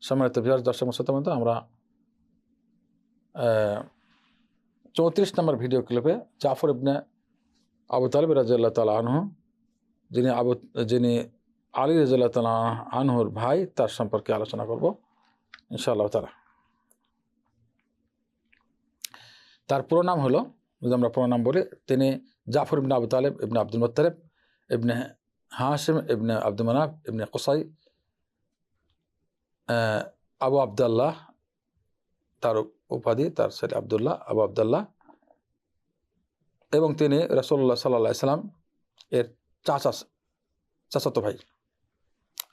সম্মানিত ভিউয়ার্স, দর্শক শ্রোতাবৃন্দ, আমরা 34 নম্বর ভিডিও ক্লিপে জাফর ইবনে আবু তালিব রাদিয়াল্লাহু তাআলা আনহু, যিনি আলী রাদিয়াল্লাহু তাআলা আনহুর ভাই, তার সম্পর্কে আলোচনা করব ইনশাআল্লাহ তাআলা। তার পুরো নাম হলো, যদি আমরা পুরো নাম বলি, তিনি জাফর ইবনে আবু তালিব ইবনে আব্দুল মুত্তালিব ইবনে হাশিম ইবনে আব্দুল মানাফ ইবনে কুসাই আবু আবদুল্লাহ, তার উপাধি, তার ছেলে আবদুল্লাহ, আবু আবদুল্লাহ, এবং তিনি রাসূলুল্লাহ সাল্লাল্লাহু আলাইহি সাল্লাম এর চাচাতো ভাই।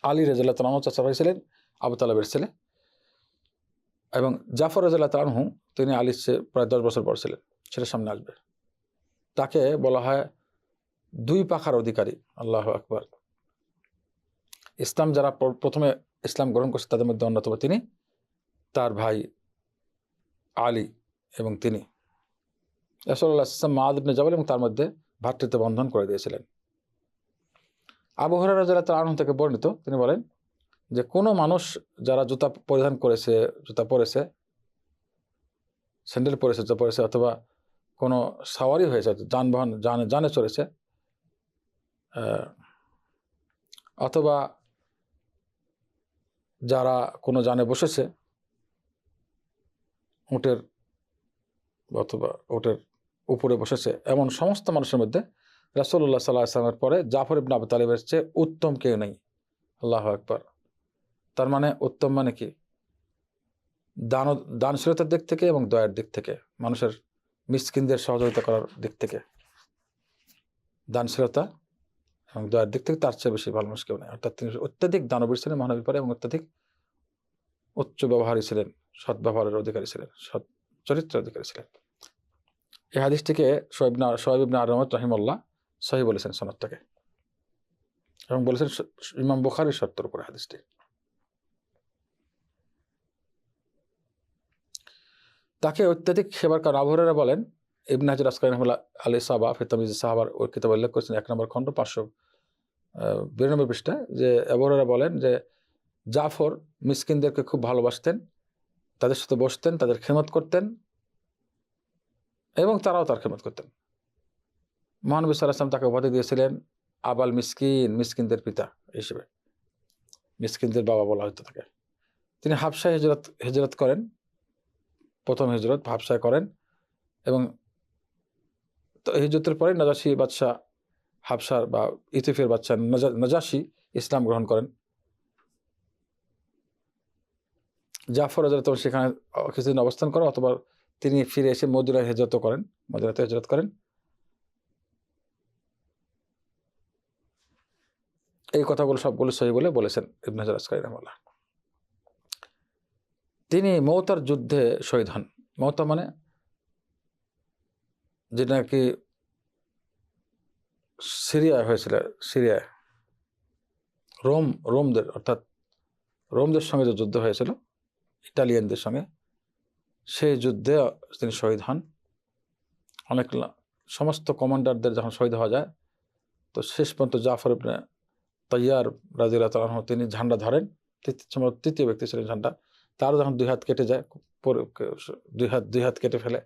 আলী রাদিয়াল্লাহু তাআলা আনহু চাচা ভাই ছিলেন, আবু তালেবের ছেলে। এবং জাফর রাদিয়াল্লাহু তাআলা আনহু, তিনি আলীর চেয়ে প্রায় 10 বছর বড় ছিলেন, সেটা সামনে আসবে। তাকে বলা হয় দুই পাখার অধিকারী। আল্লাহু আকবার। ইসলাম যারা প্রথমে ইসলাম গ্রহণ করছে তাদের মধ্যে অন্যতম তিনি, তার ভাই আলী এবং তিনি। রাসূলুল্লাহ সাল্লাল্লাহু আলাইহি ওয়াসাল্লাম মুআয ইবনে জাবাল এবং তার মধ্যে ভ্রাতৃত্ব বন্ধন করে দিয়েছিলেন। আবু হুরায়রা রাদিয়াল্লাহু তাআলা আনহু থেকে বর্ণিত, তিনি বলেন যে কোনো মানুষ যারা জুতা পরিধান করেছে, জুতা পরেছে, স্যান্ডেল পরেছে, জুতা পরেছে, অথবা কোনো সাওয়ারি হয়েছে, যানবাহন যানে চড়েছে, অথবা যারা কোনো যানে বসেছে, উটের অথবা উটের উপরে বসেছে, এমন সমস্ত মানুষের মধ্যে রাসূলুল্লাহ সাল্লাল্লাহু আলাইহি ওয়াসাল্লামের পরে জাফর ইবনে আবু তালিবের চেয়ে উত্তম কেউ নেই। আল্লাহু আকবার। তার মানে উত্তম মানে কি? দানশীলতার দিক থেকে এবং দয়ার দিক থেকে, মানুষের মিসকিনদের সহযোগিতা করার দিক থেকে, দানশীলতা এবং দয়ার দিক থেকে তার চেয়ে বেশি ভালো মানুষ কেউ নেই। অর্থাৎ তিনি অত্যাধিক দানবীর ছিলেন মহানবীর পরে, এবং অত্যাধিক উচ্চ ব্যবহারী ছিলেন, সৎ ব্যবহারের অধিকারী ছিলেন, সৎ চরিত্রের অধিকারী ছিলেন। এই হাদিসটিকে সোহাইব ইবনে আরওয়াত রাহিমাহুল্লাহ সহিহ বলেছেন সনদটাকে, এবং বলেছেন ইমাম বুখারীর শর্তের উপরে হাদিসটি। তাকে অত্যাধিক সেবার কারণ আবু হুরায়রা বলেন, ইবনে হাজার আসকালানী রাহিমাহুল্লাহ আল ইসাবা ফি তাময়িজ সাহাবার ওই কিতাবে উল্লেখ করেছেন 1 নম্বর খণ্ড 592 পৃষ্ঠায়, যে আবু হুরায়রা বলেন যে জাফর মিসকিনদেরকে খুব ভালোবাসতেন, তাদের সাথে বসতেন, তাদের খেদমত করতেন, এবং তারাও তার খেদমত করতেন। মহানবী সাল্লাল্লাহু আলাইহি ওয়াসাল্লাম তাকে উপাধি দিয়েছিলেন আবাল মিসকিন, মিসকিনদের পিতা হিসেবে, মিসকিনদের বাবা বলা হতো তাকে। তিনি হাবশায় হিজরত করেন, প্রথম হিজরত হাবশায় করেন, এবং হিজরতের পরে নাজাশী বাদশাহ, হাবশার বা ইথিওপিয়ার বাদশাহ নাজাশী ইসলাম গ্রহণ করেন। জাফর রাদিয়াল্লাহু তাআলা সেখানে কিছুদিন অবস্থান করেন, অথবা তিনি ফিরে এসে মদিনায় হিজরত করেন। এই কথাগুলো সবগুলো সহিহ বলে বলেছেন ইবনে হাজার আসকালানী রাহিমাহুল্লাহ। তিনি মওতার যুদ্ধে শহীদ হন। মওতা মানে যেটা নাকি সিরিয়ায় হয়েছিল, সিরিয়ায় রোমদের, অর্থাৎ রোমদের সঙ্গে যে যুদ্ধ হয়েছিল ইটালিয়ানদের সঙ্গে, সেই যুদ্ধে তিনি শহীদ হন। সমস্ত কমান্ডারদের যখন শহীদ হওয়া যায়, তো শেষ পর্যন্ত জাফর ইবনে তাইয়ার রাদিয়াল্লাহু তাআলা আনহু তিনি ঝান্ডা ধরেন, তৃতীয় ব্যক্তি ছিলেন ঝান্ডা। তারও যখন 2 হাত কেটে যায়, 2 হাত কেটে ফেলে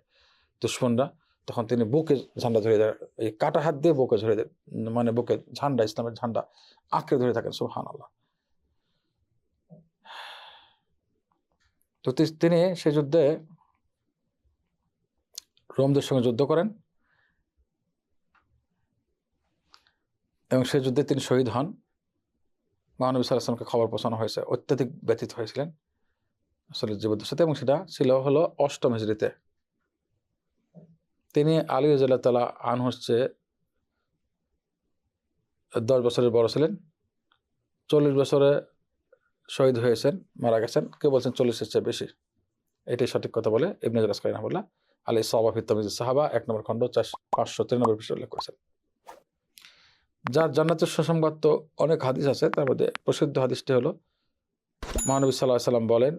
দুশমনরা, তখন তিনি বুকে ঝান্ডা ধরে যায়, এই কাটা হাত দিয়ে বুকে ধরে দেয়, মানে বুকে ঝান্ডা, ইসলামের ঝান্ডা আঁকড়ে ধরে থাকেন। সুবহানাল্লাহ। তো তিনি সেই যুদ্ধে রোমদের সঙ্গে যুদ্ধ করেন, এবং সেই যুদ্ধে তিনি শহীদ হন। মহানবী সাল্লাল্লাহু আলাইহি ওয়াসাল্লামকে খবর পৌঁছানো হয়েছে, অত্যাধিক ব্যথিত হয়েছিলেন আসলে যুদ্ধের সাথে, এবং সেটা ছিল হলো 8ম হিজরিতে। তিনি আলী রাদিয়াল্লাহু তাআলা আনহুর চেয়ে 10 বছরের বড় ছিলেন। 40 বছরে শহীদ হয়েছেন, মারা গেছেন। কেউ বলছেন 40-এর চেয়ে বেশি। এটাই সঠিক কথা বলে ইবনে হাজার আসকালানী রাহিমাহুল্লাহ আল ইসাবা ফি তাময়িজ সাহাবা 1 নম্বর খণ্ড 593 পৃষ্ঠায় উল্লেখ করেছেন। যার জান্নাতের সুসংবাদ তো অনেক হাদিস আছে, তার মধ্যে প্রসিদ্ধ হাদিসটি হলো, মহানবী সাল্লাল্লাহু আলাইহি ওয়াসাল্লাম বলেন,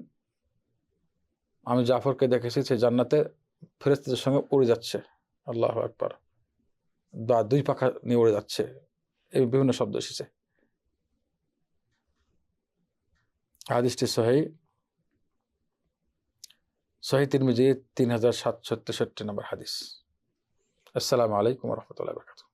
আমি জাফরকে দেখেছি সে জান্নাতে ফেরেশতাদের সঙ্গে উড়ে যাচ্ছে। আল্লাহু আকবার। বা 2 পাখা নিয়ে উড়ে যাচ্ছে, এই বিভিন্ন শব্দ এসেছে। হাদিসটি সহিহ সহিহ তিরমিজি 3763 নম্বর হাদিস। আসসালামু আলাইকুম ওয়া রাহমাতুল্লাহি ওয়া বারাকাতুহু।